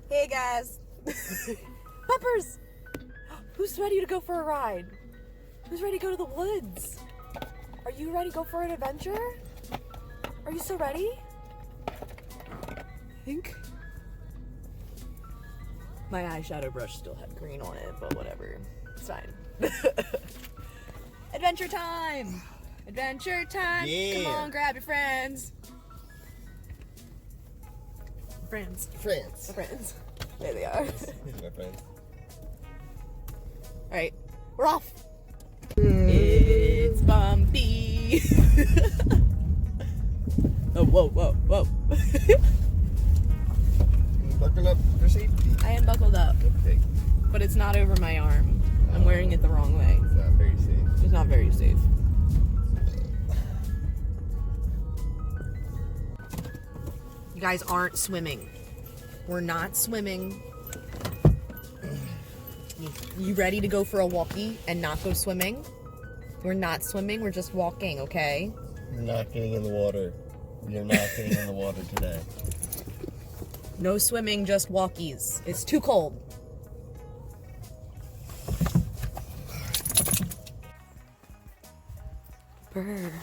Hey guys. Peppers! Who's ready to go for a ride? Who's ready to go to the woods? Are you ready to go for an adventure? Are you so ready? I think my eyeshadow brush still had green on it, but whatever. It's fine. Adventure time! Adventure time! Yeah. Come on, grab your friends. Friends. Friends. My friends. There they are. My friends. Alright, we're off. It's bumpy. Oh, whoa, whoa, whoa. Buckle up for safety. I am buckled up, Okay. but it's not over my arm. I'm wearing it the wrong way. It's not very safe. It's not very safe. You guys aren't swimming. We're not swimming. You ready to go for a walkie and not go swimming? We're not swimming, we're just walking, okay? We're not getting in the water. We are not getting in the water today. No swimming, just walkies. It's too cold. Bird.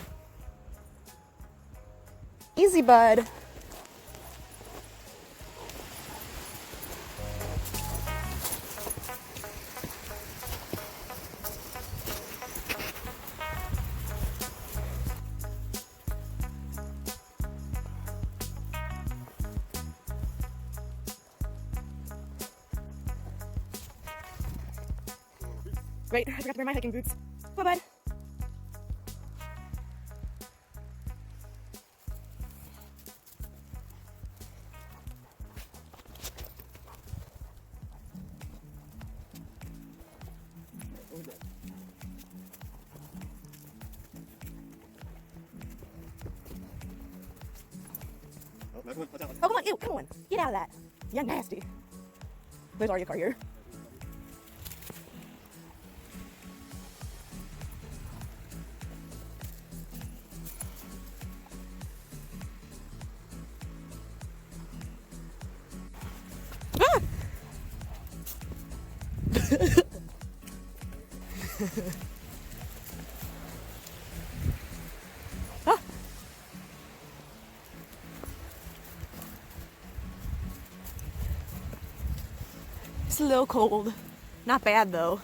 Easy, bud. Right, I forgot to wear my hiking boots. Bye, bud. Oh, come on, ew, come on. Get out of that. You're nasty. There's already a car here. Ah! Ah! It's a little cold. Not bad though.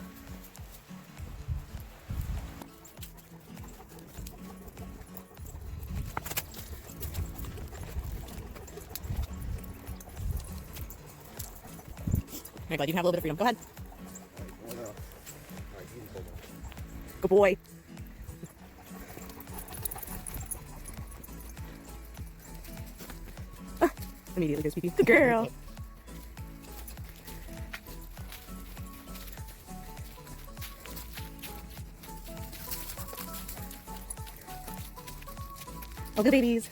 Here, bud, you can have a little bit of freedom. Go ahead. Good boy. Ah, immediately goes pee-pee. Good girl. Oh, good babies.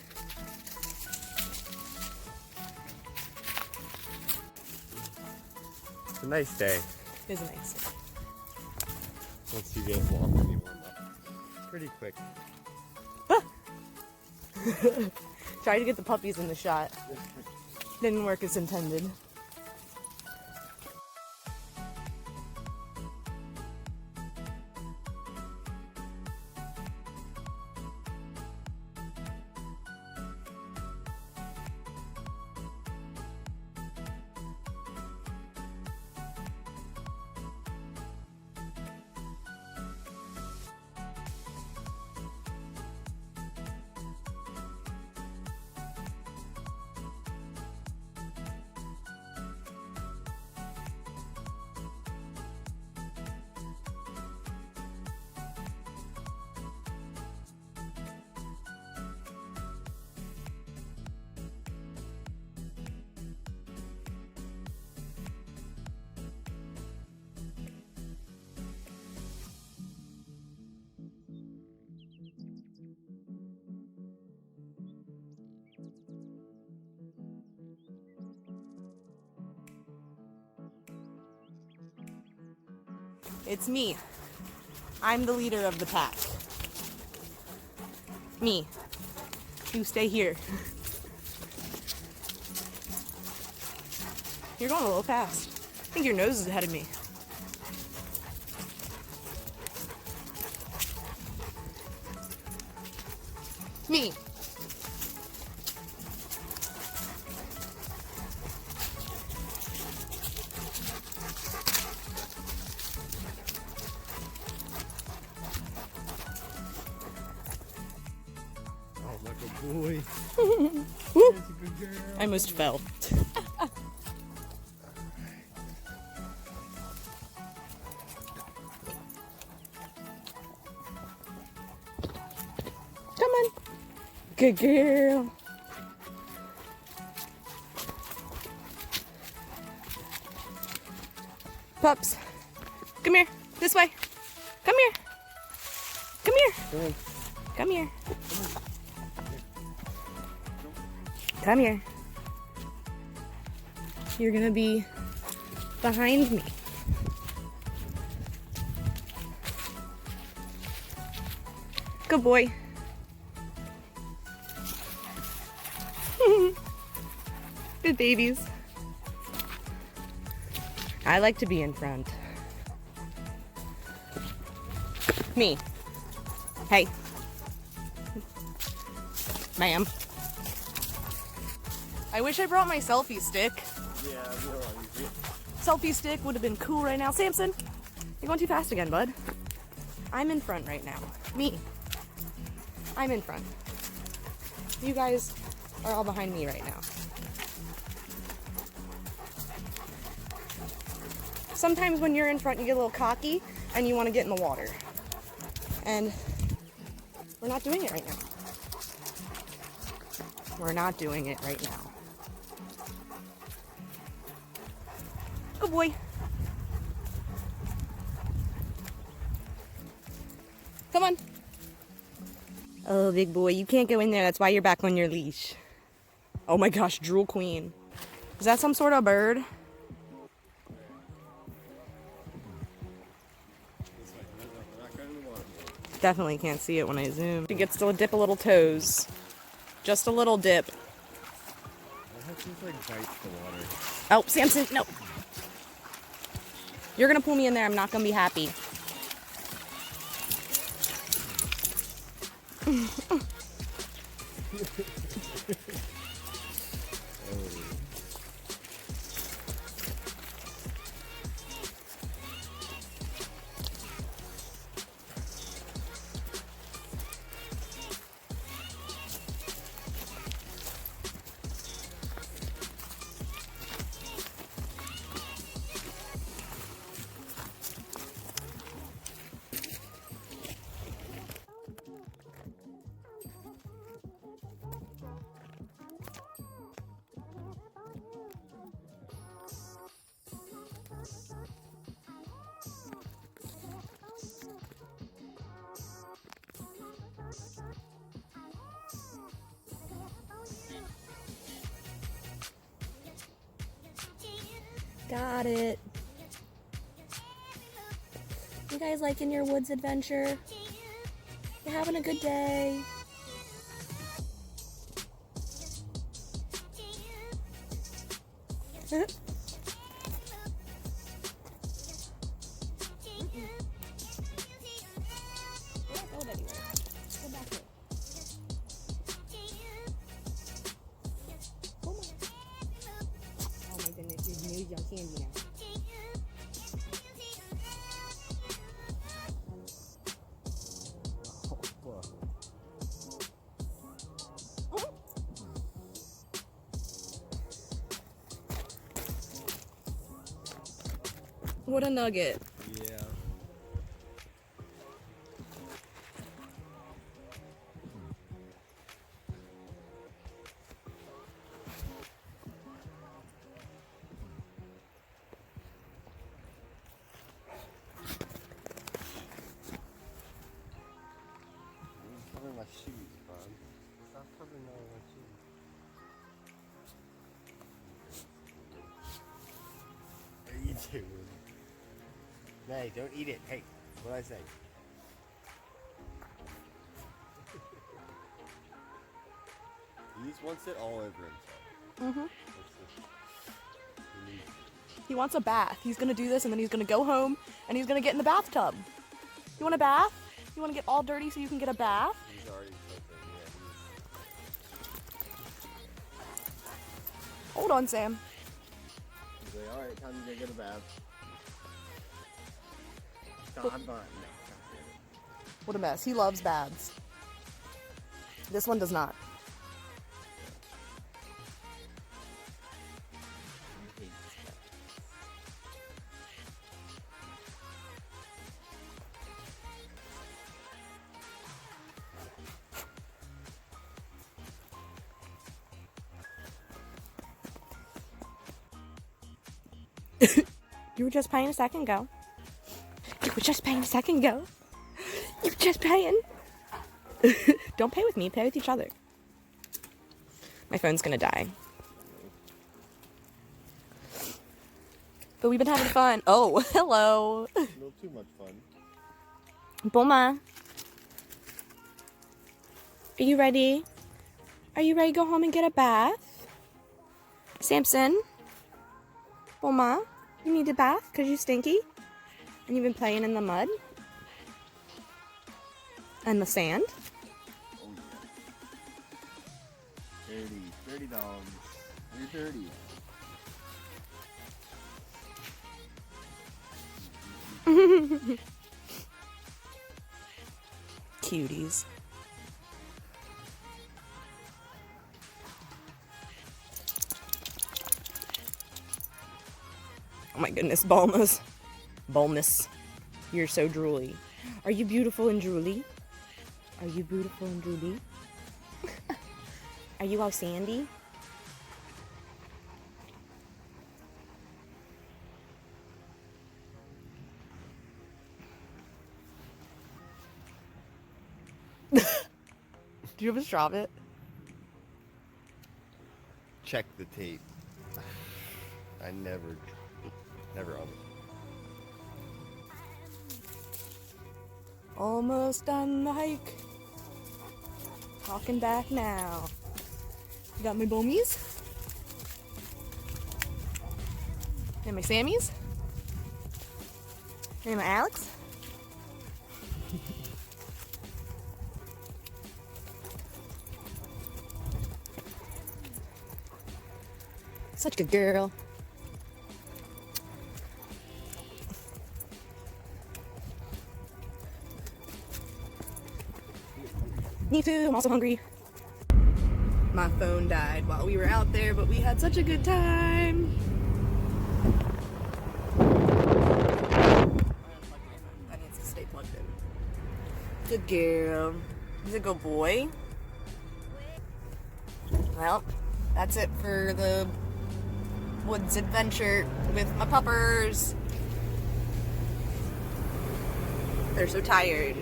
It's a nice day. It is nice. Once you get walking, you warm up. Pretty quick. Tried to get the puppies in the shot. Didn't work as intended. It's me. I'm the leader of the pack. Me. You stay here. You're going a little fast. I think your nose is ahead of me. Me. Oh, like a boy. Woo. That's a good girl. I almost fell. Come on. Good girl. Pups. Come here. This way. Come here. Come here. Come on. Come here. Come here. You're gonna be behind me. Good boy. Good babies. I like to be in front. Me. Hey. Ma'am. I wish I brought my selfie stick. Yeah, I realize it. Selfie stick would have been cool right now. Samson, you're going too fast again, bud. I'm in front right now. Me. I'm in front. You guys are all behind me right now. Sometimes when you're in front, you get a little cocky and you want to get in the water. And we're not doing it right now. We're not doing it right now. Good boy. Come on. Oh, big boy, you can't go in there. That's why you're back on your leash. Oh my gosh, drool queen. Is that some sort of bird? Definitely can't see it when I zoom. She gets to dip a little toes. Just a little dip. That just like bites the water. Oh, Samson, no. You're gonna pull me in there. I'm not gonna be happy. Got it. You guys liking your woods adventure? You having a good day? Oh my goodness, you've made your candy now. What a nugget. Yeah. Covering my shoes, bud. Stop covering all my shoes. What are you doing? Hey, don't eat it. Hey, what I say? He just wants it all over himself. Mm-hmm. He needs He wants a bath. He's gonna do this and then he's gonna go home and he's gonna get in the bathtub. You want a bath? You wanna get all dirty so you can get a bath? He's already soaking, Hold on, Sam. He's like, alright, time to go get a bath. No, I'm not. No. What a mess. He loves baths. This one does not. You were just paying a second ago. You were just paying a second ago. You were just paying. Don't pay with me, pay with each other. My phone's gonna die. But we've been having fun. Oh, hello. A little too much fun. Boma. Are you ready? Are you ready to go home and get a bath? Samson? Boma, you need a bath because you're stinky? And you've been playing in the mud? And the sand? Oh yeah. Dirty dogs. You're dirty. Cuties. Oh my goodness, Bulmas. Bulmas. You're so drooly. Are you beautiful and drooly? Are you beautiful and drooly? Are you all sandy? Do you have a straw of it? Check the tape. I never on it. Almost done the hike. Talking back now. You got my bomies? And my Sammies? And my Alex? Such a good girl. Me too, I'm also hungry. My phone died while we were out there, but we had such a good time. That needs to stay plugged in. Good girl. He's a good boy. Well, that's it for the woods adventure with my puppers. They're so tired,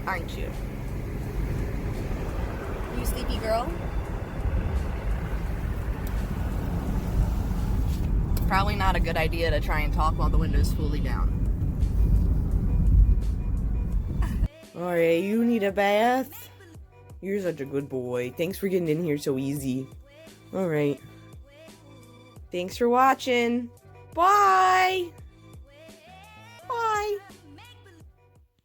aren't you? You sleepy girl? Probably not a good idea to try and talk while the window's fully down. Alright, you need a bath? You're such a good boy. Thanks for getting in here so easy. Alright. Thanks for watching. Bye!